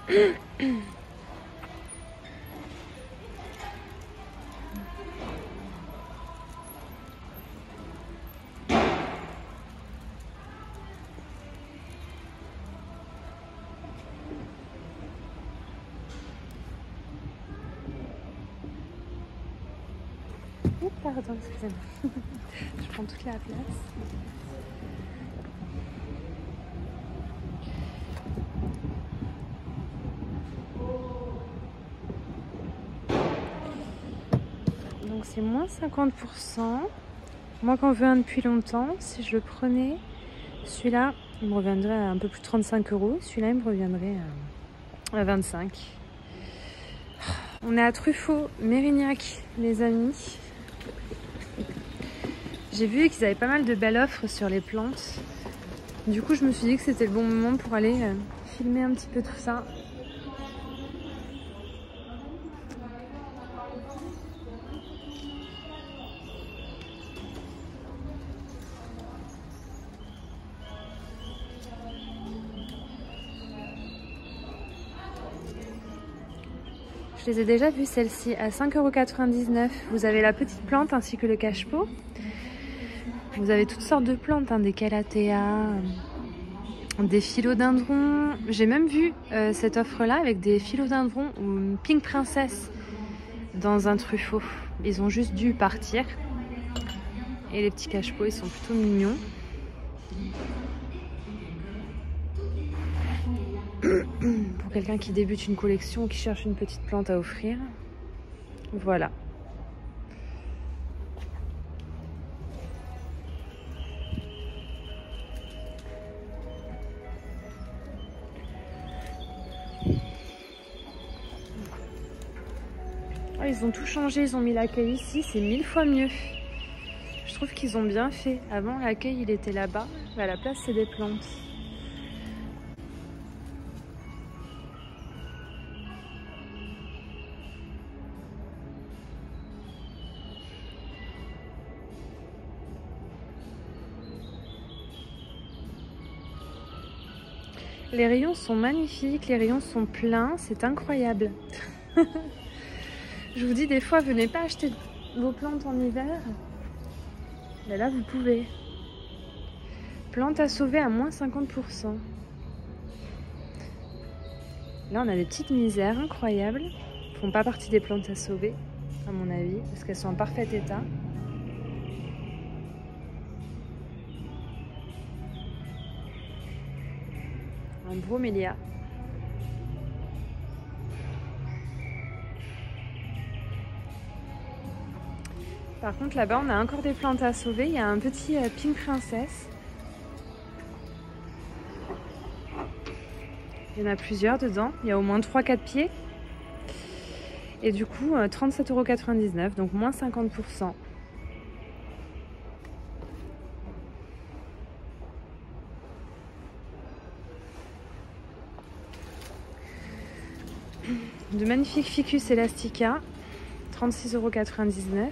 Oh, pardon, excusez-moi. Je prends toute la place. Donc c'est moins 50%. Moi quand je veux un depuis longtemps, si je le prenais, celui-là, il me reviendrait à un peu plus de 35 €. Celui-là, il me reviendrait à 25. On est à Truffaut, Mérignac, les amis. J'ai vu qu'ils avaient pas mal de belles offres sur les plantes. Du coup, je me suis dit que c'était le bon moment pour aller filmer un petit peu tout ça. Je les ai déjà vues celles-ci à 5,99 €. Vous avez la petite plante ainsi que le cache-pot. Vous avez toutes sortes de plantes, hein, des calatheas, des philodendrons. J'ai même vu cette offre-là avec des philodendrons ou Pink Princess dans un Truffaut. Ils ont juste dû partir. Et les petits cache-pots, ils sont plutôt mignons. Pour quelqu'un qui débute une collection ou qui cherche une petite plante à offrir. Voilà. Oh, ils ont tout changé, ils ont mis l'accueil ici, c'est 1000 fois mieux. Je trouve qu'ils ont bien fait. Avant, l'accueil, il était là-bas. À la place, c'est des plantes. Les rayons sont magnifiques, les rayons sont pleins, c'est incroyable. Je vous dis, des fois, venez pas acheter vos plantes en hiver. Mais là, vous pouvez. Plantes à sauver à moins 50%. Là, on a des petites misères incroyables. Elles ne font pas partie des plantes à sauver, à mon avis, parce qu'elles sont en parfait état. Un bromélia. Par contre, là-bas, on a encore des plantes à sauver. Il y a un petit Pink Princess. Il y en a plusieurs dedans. Il y a au moins 3-4 pieds. Et du coup, 37,99 €, donc moins 50%. De magnifiques ficus elastica, 36,99 €.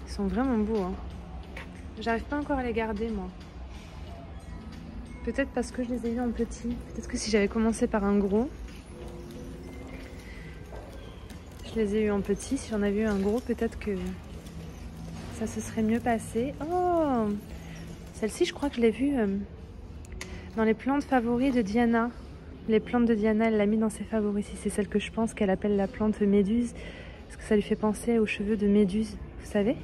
Ils sont vraiment beaux, hein. J'arrive pas encore à les garder, moi. Peut-être parce que je les ai vus en petit. Peut-être que si j'avais commencé par un gros, je les ai eus en petit. Si j'en avais eu un gros, peut-être que ça se serait mieux passé. Oh, celle-ci, je crois que je l'ai vue dans les plantes favoris de Diana. Les plantes de Diana, elle l'a mis dans ses favoris. Si c'est celle que je pense qu'elle appelle la plante méduse. Parce que ça lui fait penser aux cheveux de méduse, vous savez.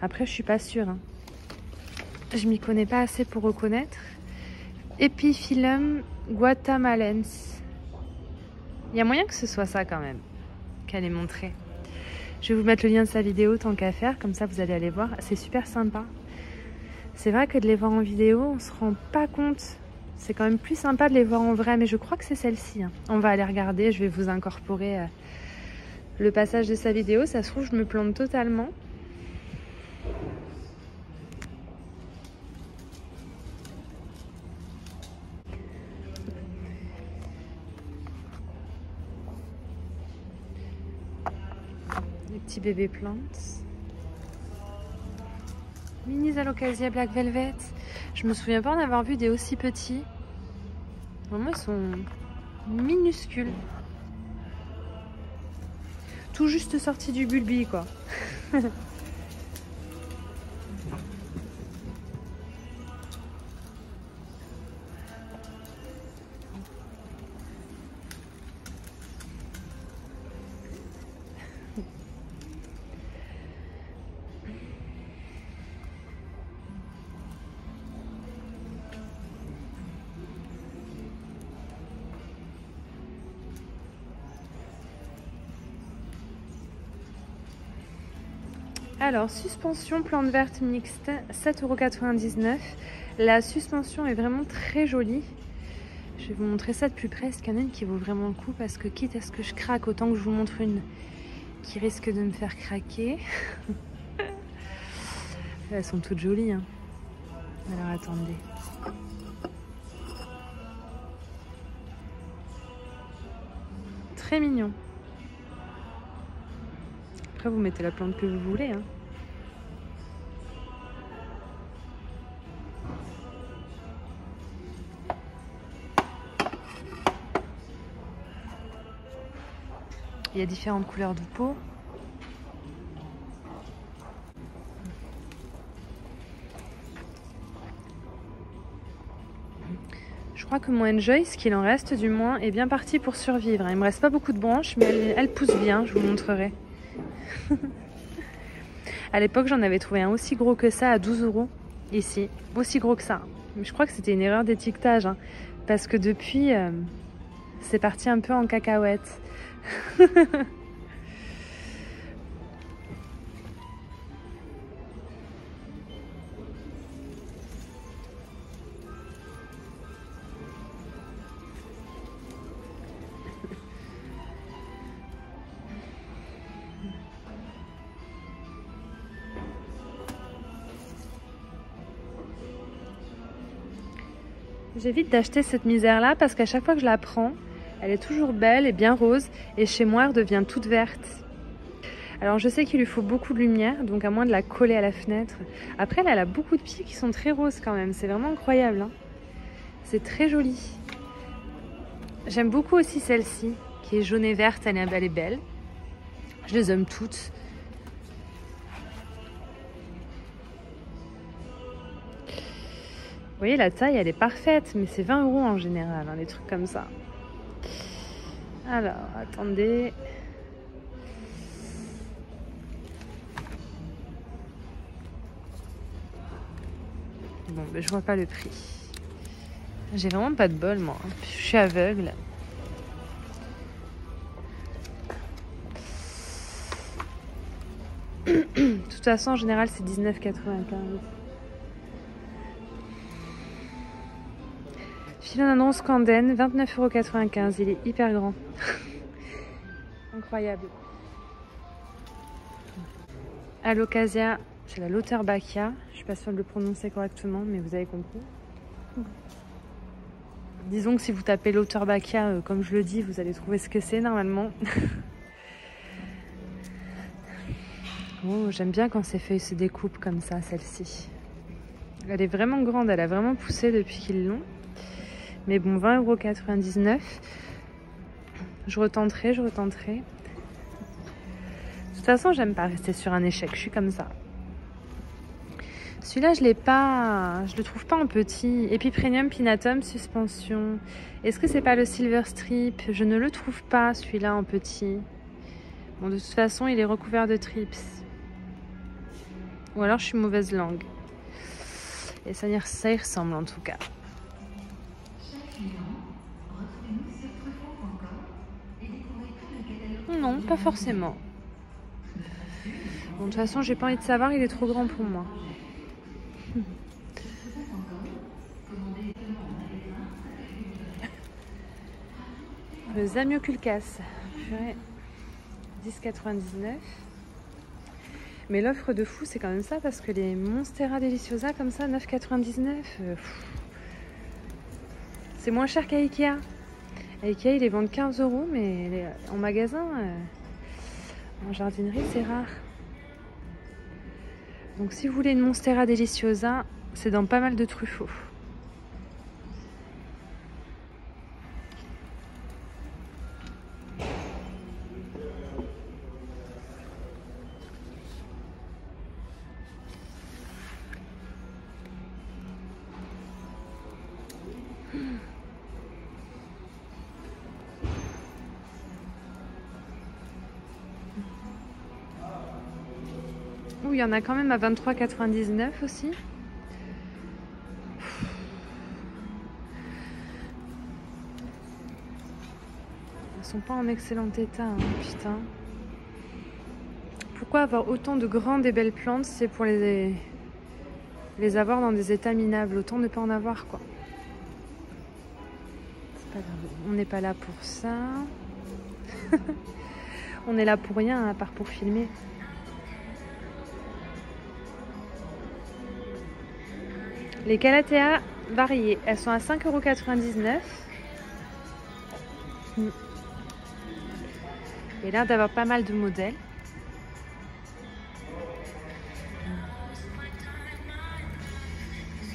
Après, je suis pas sûre, hein. Je m'y connais pas assez pour reconnaître. Epiphyllum guatemalens. Il y a moyen que ce soit ça quand même, qu'elle ait montré. Je vais vous mettre le lien de sa vidéo tant qu'à faire, comme ça vous allez aller voir. C'est super sympa. C'est vrai que de les voir en vidéo, on se rend pas compte. C'est quand même plus sympa de les voir en vrai, mais je crois que c'est celle-ci, hein. On va aller regarder, je vais vous incorporer le passage de sa vidéo. Ça se trouve, je me plante totalement. Les petits bébés plantes. Mini Alocasia Black Velvet. Je me souviens pas en avoir vu des aussi petits. Vraiment, ils sont minuscule. Tout juste sorti du bulbi, quoi. Alors, suspension plante verte mixte, 7,99 €. La suspension est vraiment très jolie. Je vais vous montrer ça de plus près, parce qu'il y en a une qui vaut vraiment le coup, parce que quitte à ce que je craque, autant que je vous montre une qui risque de me faire craquer. Elles sont toutes jolies, hein. Alors, attendez. Très mignon. Après, vous mettez la plante que vous voulez, hein. Il y a différentes couleurs de peau. Je crois que mon Enjoy, ce qu'il en reste du moins, est bien parti pour survivre. Il me reste pas beaucoup de branches, mais elle pousse bien, je vous montrerai. À l'époque, j'en avais trouvé un aussi gros que ça à 12 € ici, aussi gros que ça. Mais je crois que c'était une erreur d'étiquetage, hein, parce que depuis, c'est parti un peu en cacahuète. J'évite d'acheter cette misère-là parce qu'à chaque fois que je la prends, elle est toujours belle et bien rose, et chez moi, elle devient toute verte. Alors je sais qu'il lui faut beaucoup de lumière, donc à moins de la coller à la fenêtre. Après, elle a beaucoup de pieds qui sont très roses quand même, c'est vraiment incroyable, hein. C'est très joli. J'aime beaucoup aussi celle-ci, qui est jaune et verte, elle est belle. Je les aime toutes. Vous voyez, la taille, elle est parfaite, mais c'est 20 € en général, hein, les trucs comme ça. Alors, attendez. Bon, ben, je vois pas le prix. J'ai vraiment pas de bol, moi. Je suis aveugle. De toute façon, en général, c'est 19,95 €. Philodendron Scandène, 29,95 €. Il est hyper grand. Incroyable. Alocasia, c'est la Lauterbachia. Je suis pas sûre de le prononcer correctement, mais vous avez compris. Disons que si vous tapez Lauterbachia, comme je le dis, vous allez trouver ce que c'est normalement. Oh, j'aime bien quand ces feuilles se découpent comme ça, celle-ci. Elle est vraiment grande, elle a vraiment poussé depuis qu'ils l'ont. Mais bon, 20,99 €. Je retenterai. De toute façon, j'aime pas rester sur un échec, je suis comme ça. Celui-là, je le trouve pas en petit. Epiprenium Pinatum suspension. Est-ce que c'est pas le Silver Strip? Je ne le trouve pas, celui-là, en petit. Bon, de toute façon, il est recouvert de trips. Ou alors, je suis mauvaise langue. Et ça y ressemble, en tout cas. Non, pas forcément. Bon, de toute façon, j'ai pas envie de savoir, il est trop grand pour moi. Le Zamioculcas, 10,99 €. Mais l'offre de fou, c'est quand même ça, parce que les Monstera Deliciosa, comme ça, 9,99 €. C'est moins cher qu'à Ikea. À Ikea, ils les vendent 15 €, mais en magasin, en jardinerie, c'est rare. Donc si vous voulez une Monstera Deliciosa, c'est dans pas mal de Truffaut. Ouh, il y en a quand même à 23,99 aussi. Elles sont pas en excellent état, hein, putain. Pourquoi avoir autant de grandes et belles plantes si c'est pour les avoir dans des états minables? Autant ne pas en avoir, quoi. C'est pas grave. On n'est pas là pour ça. On est là pour rien, à part pour filmer. Les calatheas variées, elles sont à 5,99 €. Il y a l'air d'avoir pas mal de modèles.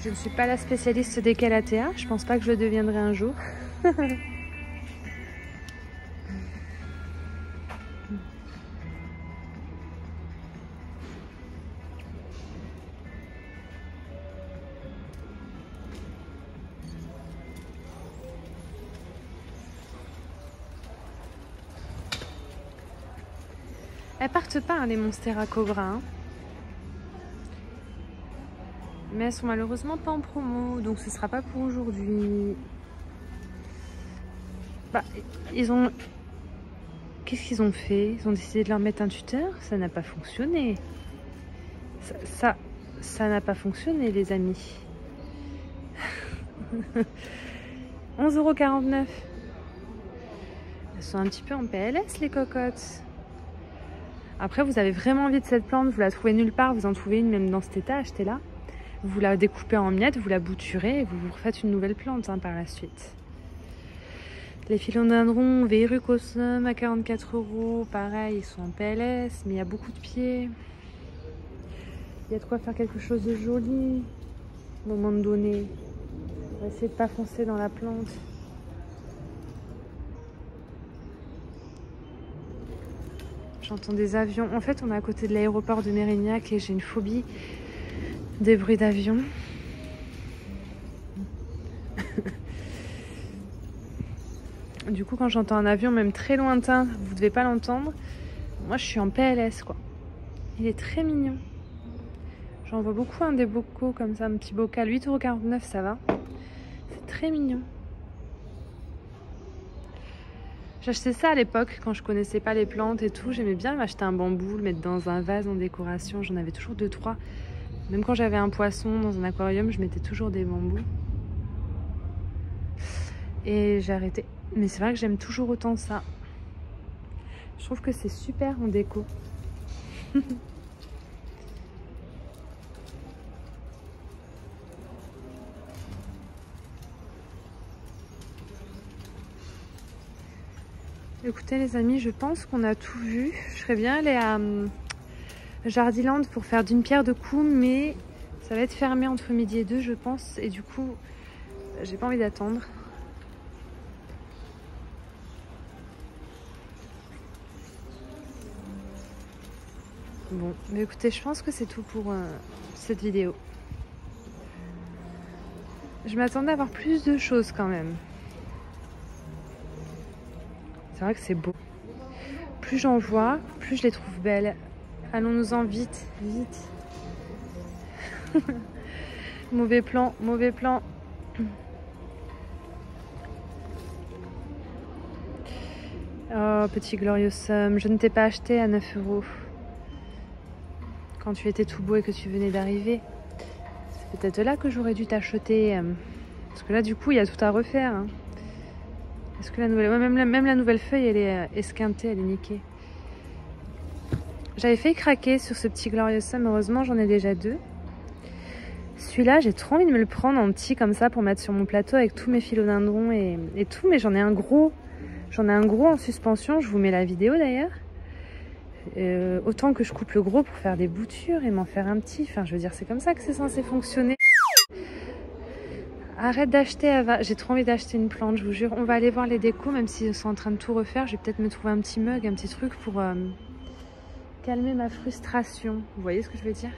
Je ne suis pas la spécialiste des calatheas. Je pense pas que je le deviendrai un jour. Elles partent pas, hein, les Monstera Cobra. Hein. Mais elles sont malheureusement pas en promo, donc ce sera pas pour aujourd'hui. Bah, ils ont... Qu'est-ce qu'ils ont fait? Ils ont décidé de leur mettre un tuteur? Ça n'a pas fonctionné. Ça n'a pas fonctionné, les amis. 11,49 €. Elles sont un petit peu en PLS, les cocottes. Après, vous avez vraiment envie de cette plante, vous la trouvez nulle part, vous en trouvez une même dans cet état, achetez-la. Vous la découpez en miettes, vous la bouturez et vous vous refaites une nouvelle plante, hein, par la suite. Les philodendrons Verrucosum à 44 €. Pareil, ils sont en PLS, mais il y a beaucoup de pieds. Il y a de quoi faire quelque chose de joli à un moment donné. On va essayer de ne pas foncer dans la plante. J'entends des avions. En fait, on est à côté de l'aéroport de Mérignac et j'ai une phobie des bruits d'avion. Du coup, quand j'entends un avion, même très lointain, vous devez pas l'entendre. Moi, je suis en PLS, quoi. Il est très mignon. J'en vois beaucoup, des bocaux comme ça, un petit bocal. 8,49 €, ça va. C'est très mignon. J'achetais ça à l'époque, quand je connaissais pas les plantes et tout. J'aimais bien m'acheter un bambou, le mettre dans un vase en décoration. J'en avais toujours 2-3. Même quand j'avais un poisson dans un aquarium, je mettais toujours des bambous. Et j'ai arrêté. Mais c'est vrai que j'aime toujours autant ça. Je trouve que c'est super en déco. Écoutez les amis, je pense qu'on a tout vu. Je serais bien allée à Jardiland pour faire d'une pierre deux coups, mais ça va être fermé entre midi et 2, je pense. Et du coup, j'ai pas envie d'attendre. Bon, mais écoutez, je pense que c'est tout pour cette vidéo. Je m'attendais à avoir plus de choses quand même. C'est vrai que c'est beau. Plus j'en vois, plus je les trouve belles. Allons-nous-en vite, vite. Mauvais plan, mauvais plan. Oh, petit Gloriosum, je ne t'ai pas acheté à 9 € quand tu étais tout beau et que tu venais d'arriver. C'est peut-être là que j'aurais dû t'acheter. Parce que là, du coup, il y a tout à refaire. Hein. Est-ce que la nouvelle... Ouais, même la nouvelle feuille, elle est esquintée, elle est niquée. J'avais fait craquer sur ce petit Gloriosum. Heureusement, j'en ai déjà 2. Celui-là, j'ai trop envie de me le prendre en petit comme ça pour mettre sur mon plateau avec tous mes philodendrons et tout. Mais j'en ai un gros. J'en ai un gros en suspension. Je vous mets la vidéo d'ailleurs. Autant que je coupe le gros pour faire des boutures et m'en faire un petit. Enfin, je veux dire, c'est comme ça que c'est censé fonctionner. Arrête d'acheter, Ava. J'ai trop envie d'acheter une plante, je vous jure. On va aller voir les décos, même s'ils sont en train de tout refaire. Je vais peut-être me trouver un petit mug, un petit truc pour calmer ma frustration. Vous voyez ce que je veux dire?